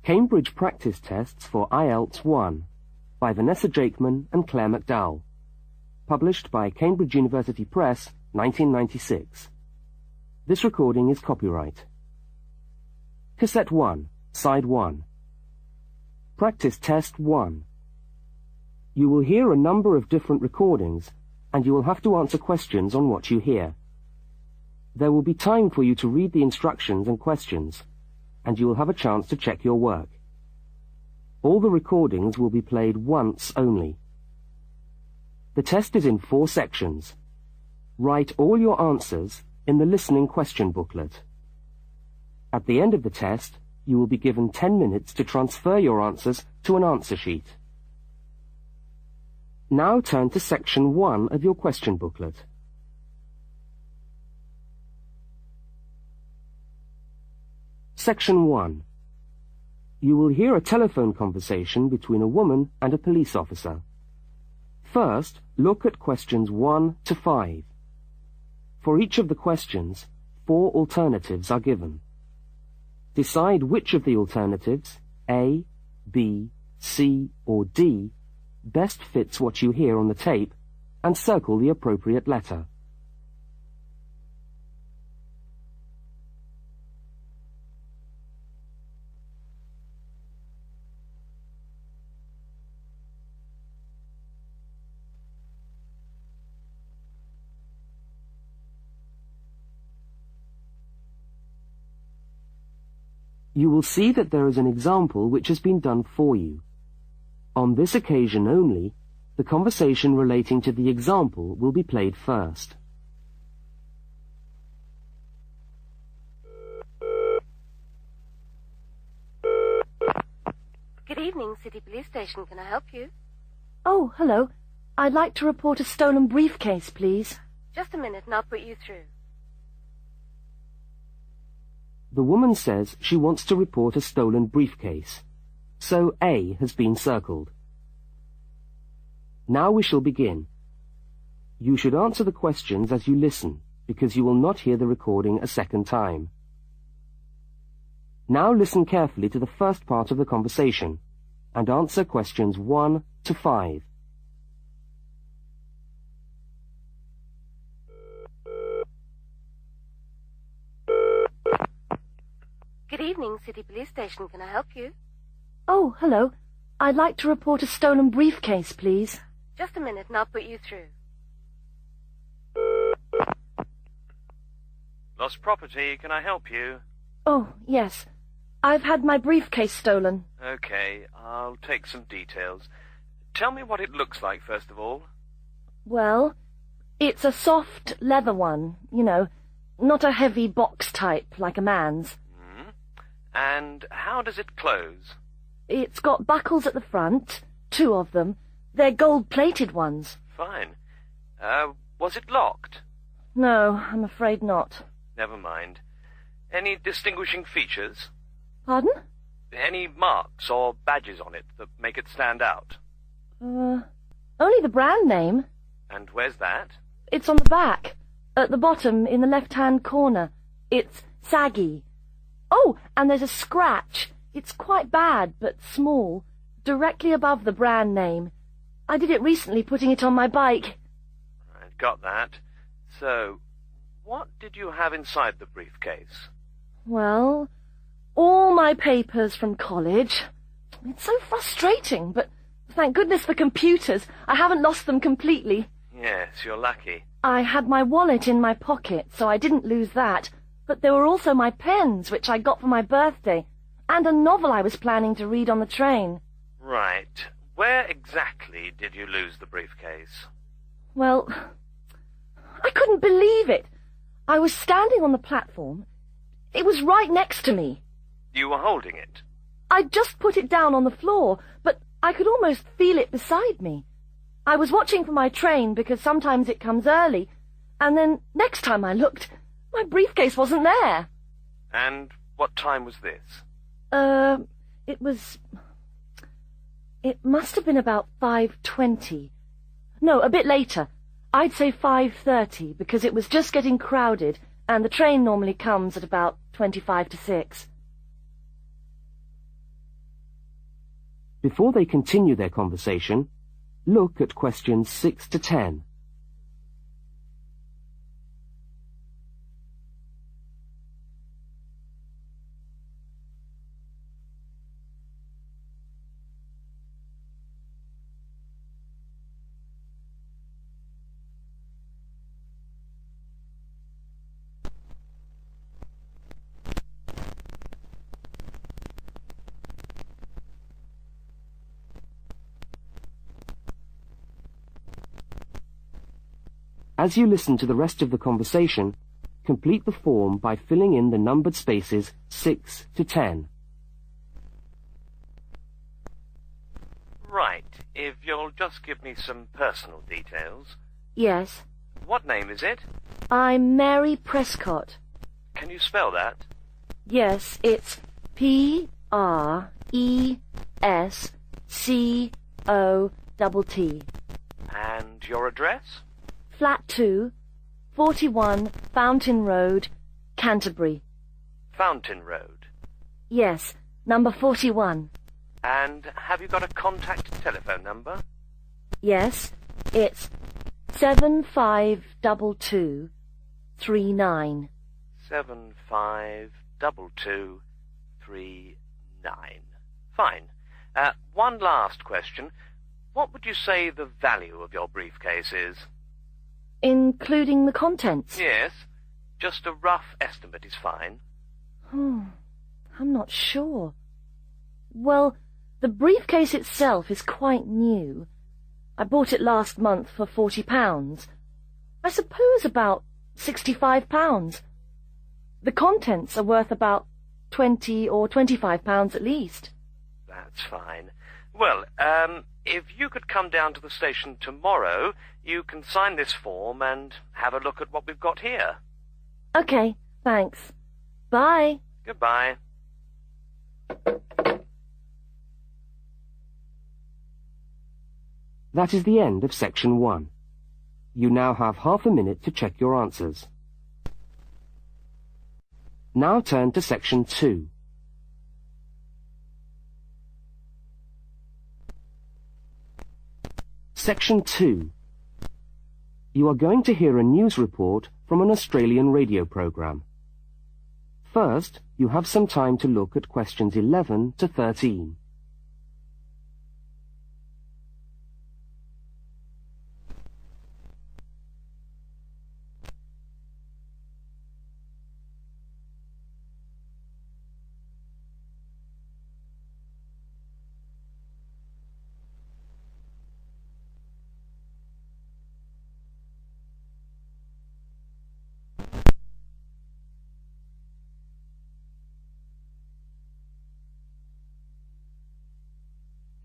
Cambridge Practice Tests for IELTS 1 by Vanessa Jakeman and Claire McDowell. Published by Cambridge University Press, 1996. This recording is copyright. Cassette 1, Side 1. Practice Test 1. You will hear a number of different recordings, and you will have to answer questions on what you hear. There will be time for you to read the instructions and questions, and you will have a chance to check your work. All the recordings will be played once only. The test is in 4 sections. Write all your answers in the listening question booklet. At the end of the test, you will be given 10 minutes to transfer your answers to an answer sheet. Now turn to section 1 of your question booklet. Section 1. You will hear a telephone conversation between a woman and a police officer. First, look at questions 1 to 5. For each of the questions, 4 alternatives are given. Decide which of the alternatives, A, B, C, or D, best fits what you hear on the tape, and circle the appropriate letter. You will see that there is an example which has been done for you. On this occasion only, the conversation relating to the example will be played first. Good evening, City Police Station. Can I help you? Oh, hello. I'd like to report a stolen briefcase, please. Just a minute and I'll put you through. The woman says she wants to report a stolen briefcase, so A has been circled. Now we shall begin. You should answer the questions as you listen, because you will not hear the recording a second time. Now listen carefully to the first part of the conversation, and answer questions 1 to 5. Good evening, City Police Station. Can I help you? Oh, hello. I'd like to report a stolen briefcase, please. Just a minute and I'll put you through. Lost property, can I help you? Oh, yes. I've had my briefcase stolen. Okay, I'll take some details. Tell me what it looks like, first of all. Well, it's a soft leather one, you know, not a heavy box type like a man's. And how does it close? It's got buckles at the front, 2 of them. They're gold-plated ones. Fine. Was it locked? No, I'm afraid not. Never mind. Any distinguishing features? Pardon? Any marks or badges on it that make it stand out? Only the brand name. And where's that? It's on the back, at the bottom in the left-hand corner. It's saggy. Oh, and there's a scratch. It's quite bad, but small, directly above the brand name. I did it recently, putting it on my bike. I've got that. So, what did you have inside the briefcase? Well, all my papers from college. It's so frustrating, but thank goodness for computers. I haven't lost them completely. Yes, you're lucky. I had my wallet in my pocket, so I didn't lose that. But there were also my pens, which I got for my birthday, and a novel I was planning to read on the train. Right. Where exactly did you lose the briefcase? Well, I couldn't believe it. I was standing on the platform. It was right next to me. You were holding it? I'd just put it down on the floor, but I could almost feel it beside me. I was watching for my train because sometimes it comes early, and then next time I looked, my briefcase wasn't there. And what time was this? It must have been about 5:20. No, a bit later. I'd say 5:30, because it was just getting crowded, and the train normally comes at about 25 to 6. Before they continue their conversation, look at questions 6 to 10. As you listen to the rest of the conversation, complete the form by filling in the numbered spaces 6 to 10. Right. If you'll just give me some personal details. Yes. What name is it? I'm Mary Prescott. Can you spell that? Yes, it's Prescott. And your address? Flat 2, 41 Fountain Road, Canterbury. Fountain Road. Yes, number 41. And have you got a contact telephone number? Yes, it's 752239. 752239. Fine. One last question. What would you say the value of your briefcase is? Including the contents? Yes. Just a rough estimate is fine. I'm not sure. Well, the briefcase itself is quite new. I bought it last month for £40. I suppose about £65. The contents are worth about £20 or £25 at least. That's fine. Well, if you could come down to the station tomorrow, you can sign this form and have a look at what we've got here. Okay, thanks. Bye. Goodbye. That is the end of section 1. You now have half a minute to check your answers. Now turn to section 2. Section 2. You are going to hear a news report from an Australian radio program. First, you have some time to look at questions 11 to 13.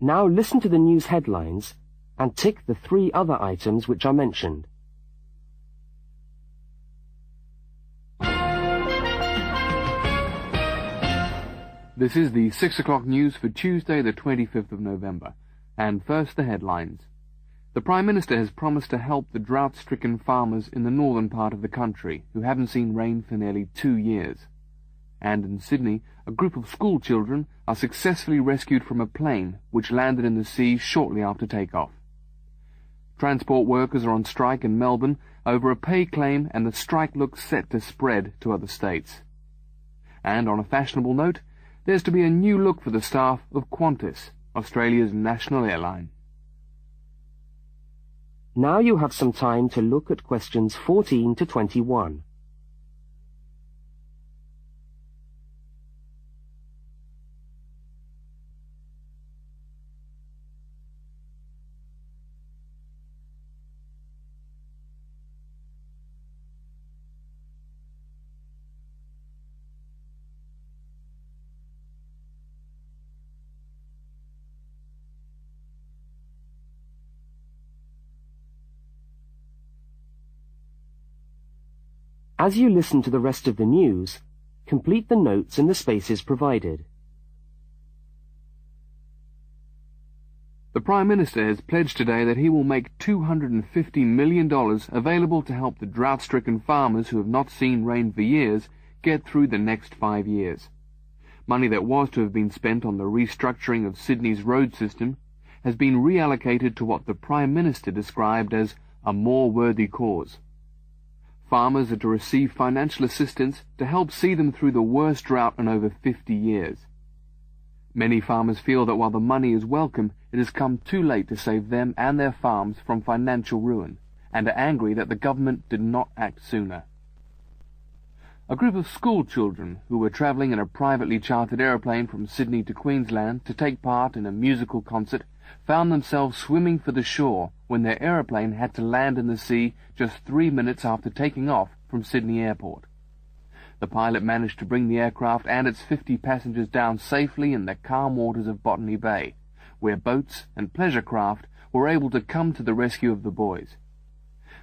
Now listen to the news headlines and tick the 3 other items which are mentioned. This is the 6 o'clock news for Tuesday the 25th of November. And first the headlines. The Prime Minister has promised to help the drought-stricken farmers in the northern part of the country who haven't seen rain for nearly 2 years. And in Sydney, a group of school children are successfully rescued from a plane which landed in the sea shortly after takeoff. Transport workers are on strike in Melbourne over a pay claim, and the strike looks set to spread to other states. And on a fashionable note, there's to be a new look for the staff of Qantas, Australia's national airline. Now you have some time to look at questions 14 to 21. As you listen to the rest of the news, complete the notes in the spaces provided. The Prime Minister has pledged today that he will make $250 million available to help the drought-stricken farmers who have not seen rain for years get through the next 5 years. Money that was to have been spent on the restructuring of Sydney's road system has been reallocated to what the Prime Minister described as a more worthy cause. Farmers are to receive financial assistance to help see them through the worst drought in over 50 years. Many farmers feel that while the money is welcome, it has come too late to save them and their farms from financial ruin, and are angry that the government did not act sooner. A group of school children who were travelling in a privately chartered aeroplane from Sydney to Queensland to take part in a musical concert found themselves swimming for the shore when their aeroplane had to land in the sea just 3 minutes after taking off from Sydney Airport. The pilot managed to bring the aircraft and its 50 passengers down safely in the calm waters of Botany Bay, where boats and pleasure craft were able to come to the rescue of the boys.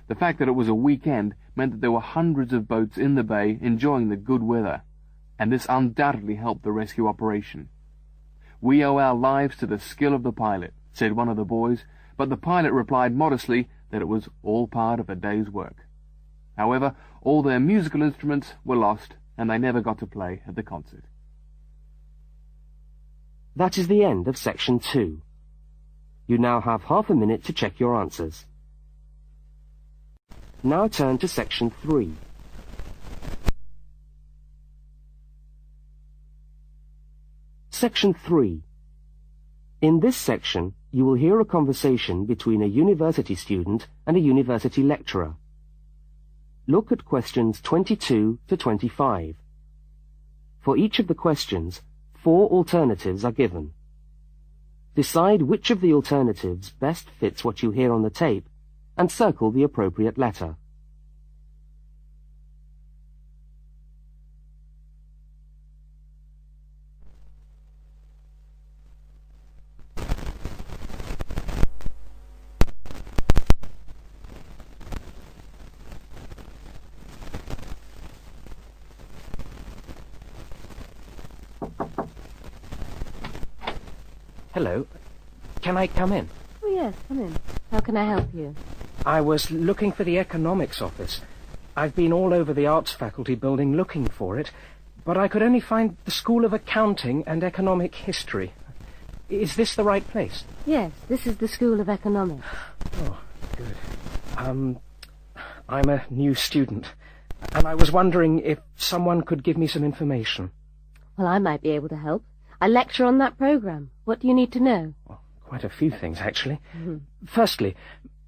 The fact that it was a weekend meant that there were hundreds of boats in the bay enjoying the good weather, and this undoubtedly helped the rescue operation. "We owe our lives to the skill of the pilot," said one of the boys, but the pilot replied modestly that it was all part of a day's work. However, all their musical instruments were lost, and they never got to play at the concert. That is the end of Section 2. You now have half a minute to check your answers. Now turn to Section 3. Section 3. In this section, you will hear a conversation between a university student and a university lecturer. Look at questions 22 to 25. For each of the questions, 4 alternatives are given. Decide which of the alternatives best fits what you hear on the tape and circle the appropriate letter. Hello. Can I come in? Oh, yes, come in. How can I help you? I was looking for the economics office. I've been all over the arts faculty building looking for it, but I could only find the School of Accounting and Economic History. Is this the right place? Yes, this is the School of Economics. Oh, good. I'm a new student, and I was wondering if someone could give me some information. Well, I might be able to help. I lecture on that program. What do you need to know? Well, quite a few things, actually. Firstly,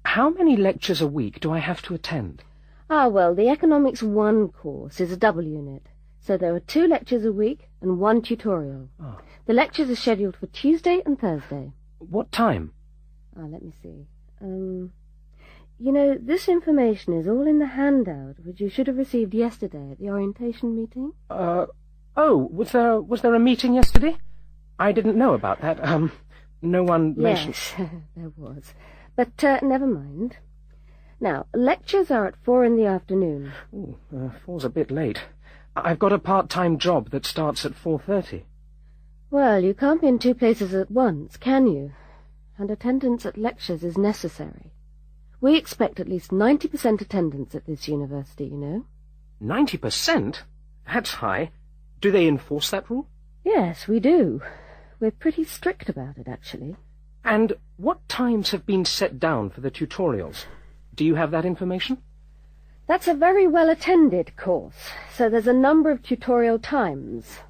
how many lectures a week do I have to attend? Well, the Economics 1 course is a double unit, so there are 2 lectures a week and 1 tutorial. Oh. The lectures are scheduled for Tuesday and Thursday. What time? Let me see. You know, this information is all in the handout, which you should have received yesterday at the orientation meeting. Oh, was there a meeting yesterday? I didn't know about that. No one mentioned... Yes, there was. But never mind. Now, lectures are at 4 in the afternoon. Ooh, 4's a bit late. I've got a part-time job that starts at 4:30. Well, you can't be in 2 places at once, can you? And attendance at lectures is necessary. We expect at least 90% attendance at this university, you know. 90%? That's high. Do they enforce that rule? Yes, we do. We're pretty strict about it, actually. And what times have been set down for the tutorials? Do you have that information? That's a very well-attended course, so there's a number of tutorial times.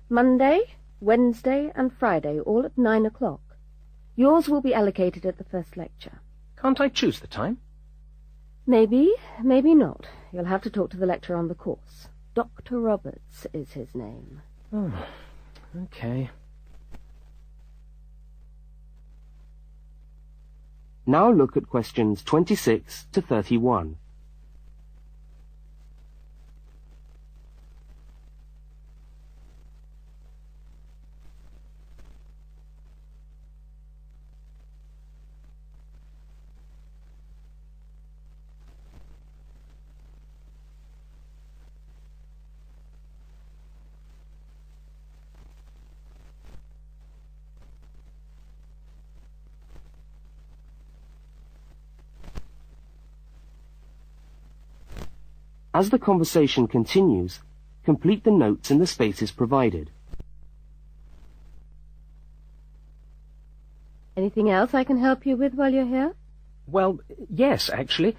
Monday, Wednesday, and Friday, all at 9 o'clock. Yours will be allocated at the first lecture. Can't I choose the time? Maybe, maybe not. You'll have to talk to the lecturer on the course. Dr. Roberts is his name. Oh, okay. Now look at questions 26 to 31. As the conversation continues, complete the notes in the spaces provided. Anything else I can help you with while you're here? Well, yes, actually.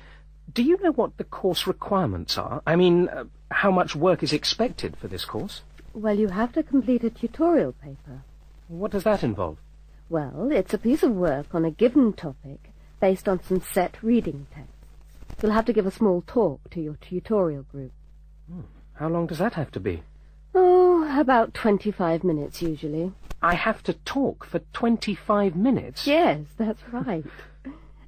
Do you know what the course requirements are? I mean, how much work is expected for this course? Well, you have to complete a tutorial paper. What does that involve? Well, it's a piece of work on a given topic based on some set reading texts. You'll have to give a small talk to your tutorial group. How long does that have to be? Oh, about 25 minutes usually. I have to talk for 25 minutes? Yes, that's right.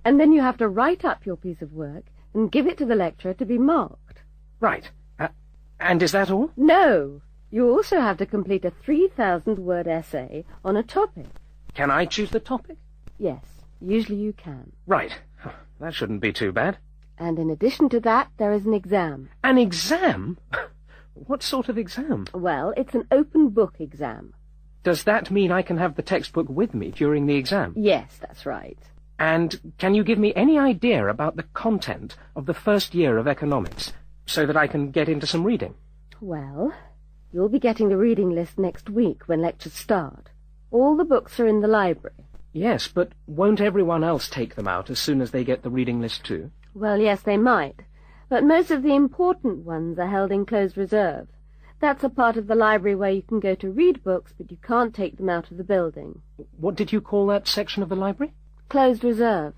And then you have to write up your piece of work and give it to the lecturer to be marked. Right. And is that all? No. You also have to complete a 3,000-word essay on a topic. Can I choose the topic? Yes, usually you can. Right. That shouldn't be too bad. And in addition to that, there is an exam. An exam? What sort of exam? Well, it's an open book exam. Does that mean I can have the textbook with me during the exam? Yes, that's right. And can you give me any idea about the content of the first year of economics, so that I can get into some reading? Well, you'll be getting the reading list next week when lectures start. All the books are in the library. Yes, but won't everyone else take them out as soon as they get the reading list too? Well, yes, they might. But most of the important ones are held in closed reserve. That's a part of the library where you can go to read books, but you can't take them out of the building. What did you call that section of the library? Closed reserve.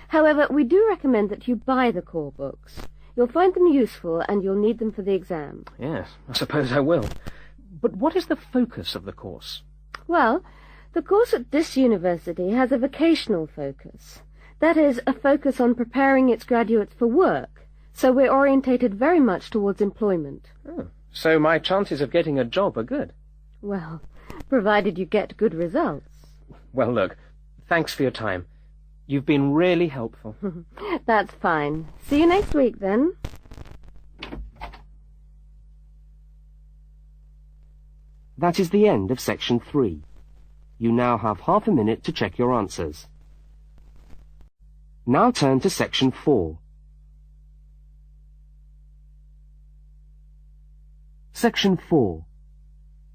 However, we do recommend that you buy the core books. You'll find them useful, and you'll need them for the exam. Yes, I suppose I will. But what is the focus of the course? Well, the course at this university has a vocational focus. That is, a focus on preparing its graduates for work, so we're orientated very much towards employment. Oh, so my chances of getting a job are good? Well, provided you get good results. Well, look, thanks for your time. You've been really helpful. That's fine. See you next week, then. That is the end of section 3. You now have half a minute to check your answers. Now turn to section 4. Section 4.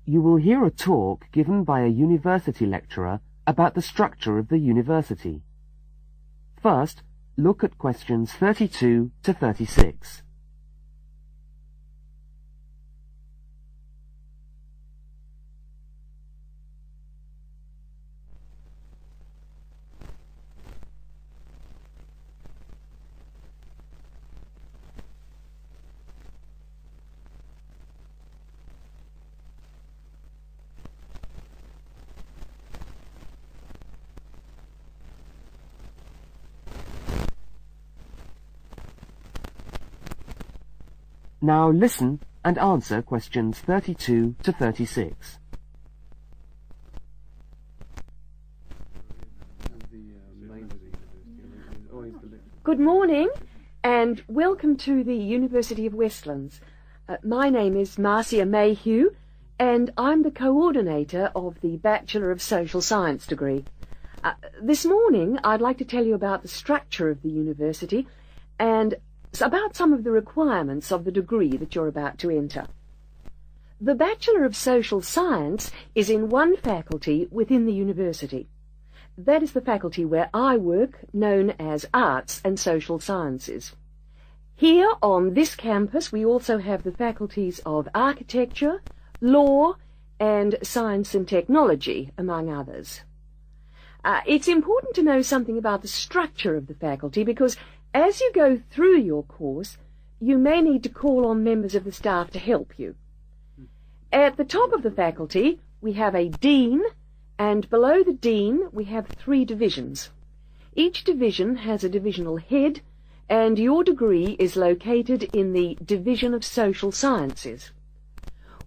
You will hear a talk given by a university lecturer about the structure of the university. First, look at questions 32 to 36. Now listen and answer questions 32 to 36. Good morning and welcome to the University of Westlands. My name is Marcia Mayhew and I'm the coordinator of the Bachelor of Social Science degree. This morning I'd like to tell you about the structure of the university and about some of the requirements of the degree that you're about to enter. The Bachelor of Social Science is in one faculty within the university. That is the faculty where I work, known as Arts and Social Sciences. Here on this campus we also have the faculties of Architecture, Law and Science and Technology, among others. It's important to know something about the structure of the faculty because as you go through your course, you may need to call on members of the staff to help you. At the top of the faculty, we have a dean, and below the dean, we have 3 divisions. Each division has a divisional head, and your degree is located in the Division of Social Sciences.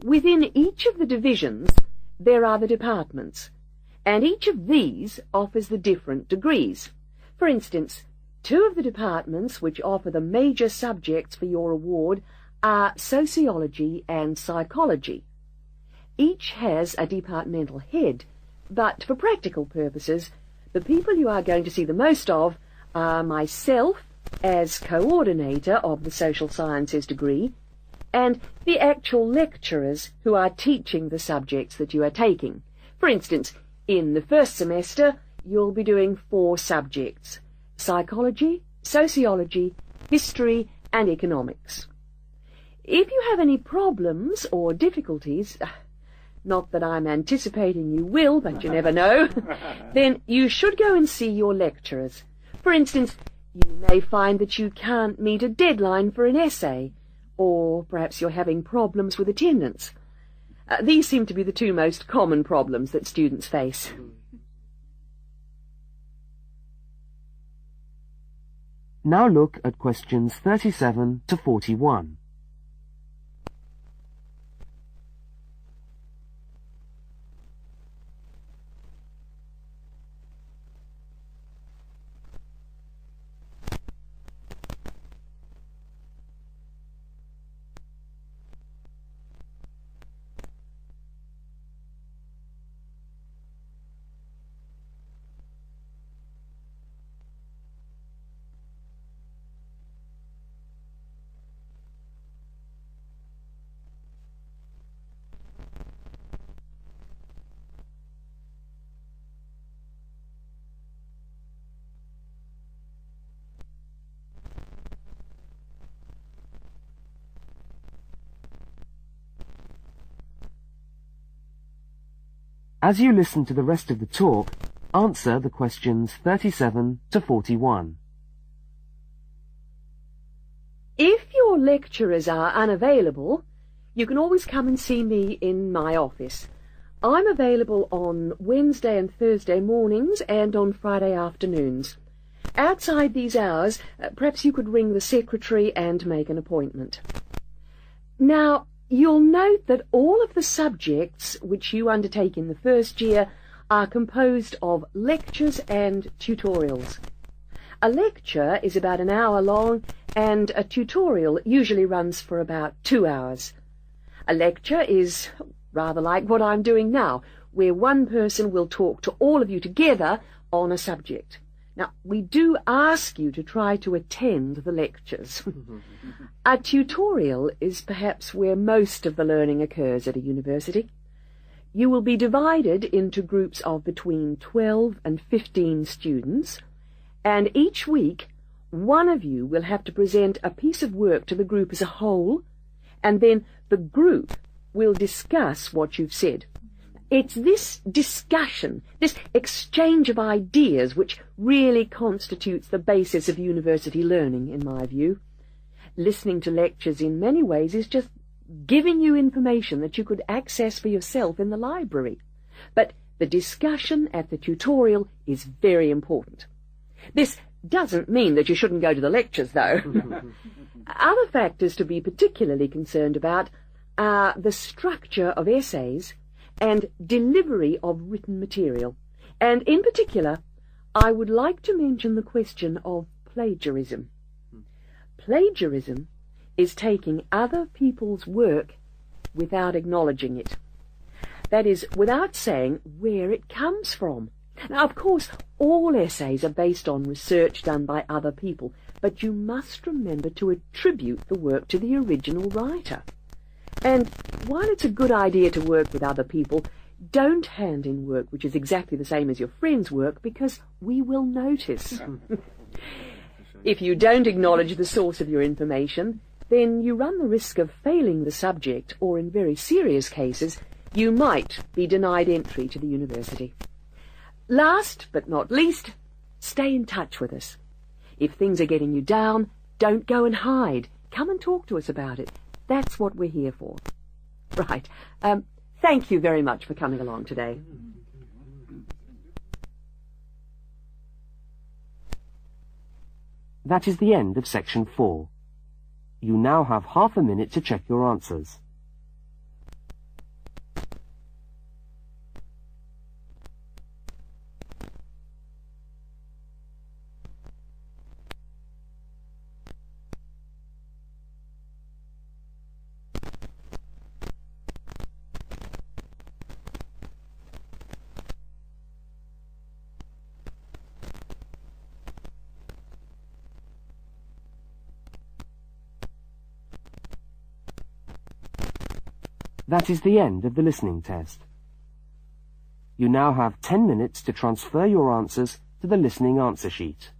Within each of the divisions, there are the departments, and each of these offers the different degrees. For instance, 2 of the departments which offer the major subjects for your award are sociology and psychology. Each has a departmental head, but for practical purposes, the people you are going to see the most of are myself as coordinator of the Social Sciences degree and the actual lecturers who are teaching the subjects that you are taking. For instance, in the first semester, you'll be doing 4 subjects: psychology, sociology, history, and economics. If you have any problems or difficulties, not that I'm anticipating you will, but you never know, then you should go and see your lecturers. For instance, you may find that you can't meet a deadline for an essay, or perhaps you're having problems with attendance. These seem to be the 2 most common problems that students face. Now look at questions 37 to 41. As you listen to the rest of the talk, answer the questions 37 to 41. If your lecturers are unavailable, you can always come and see me in my office. I'm available on Wednesday and Thursday mornings and on Friday afternoons. Outside these hours, perhaps you could ring the secretary and make an appointment. Now, you'll note that all of the subjects which you undertake in the first year are composed of lectures and tutorials. A lecture is about an hour long, and a tutorial usually runs for about 2 hours. A lecture is rather like what I'm doing now, where one person will talk to all of you together on a subject. Now, we do ask you to try to attend the lectures. A tutorial is perhaps where most of the learning occurs at a university. You will be divided into groups of between 12 and 15 students, and each week one of you will have to present a piece of work to the group as a whole, and then the group will discuss what you've said. It's this discussion, this exchange of ideas, which really constitutes the basis of university learning, in my view. Listening to lectures in many ways is just giving you information that you could access for yourself in the library. But the discussion at the tutorial is very important. This doesn't mean that you shouldn't go to the lectures, though. Other factors to be particularly concerned about are the structure of essays and delivery of written material. And in particular, I would like to mention the question of plagiarism. Plagiarism is taking other people's work without acknowledging it. That is, without saying where it comes from. Now, of course, all essays are based on research done by other people, but you must remember to attribute the work to the original writer. And while it's a good idea to work with other people, don't hand in work which is exactly the same as your friend's work, because we will notice. If you don't acknowledge the source of your information, then you run the risk of failing the subject, or in very serious cases, you might be denied entry to the university. Last but not least, stay in touch with us. If things are getting you down, don't go and hide. Come and talk to us about it. That's what we're here for. Right. Thank you very much for coming along today. That is the end of section 4. You now have half a minute to check your answers. That is the end of the listening test. You now have 10 minutes to transfer your answers to the listening answer sheet.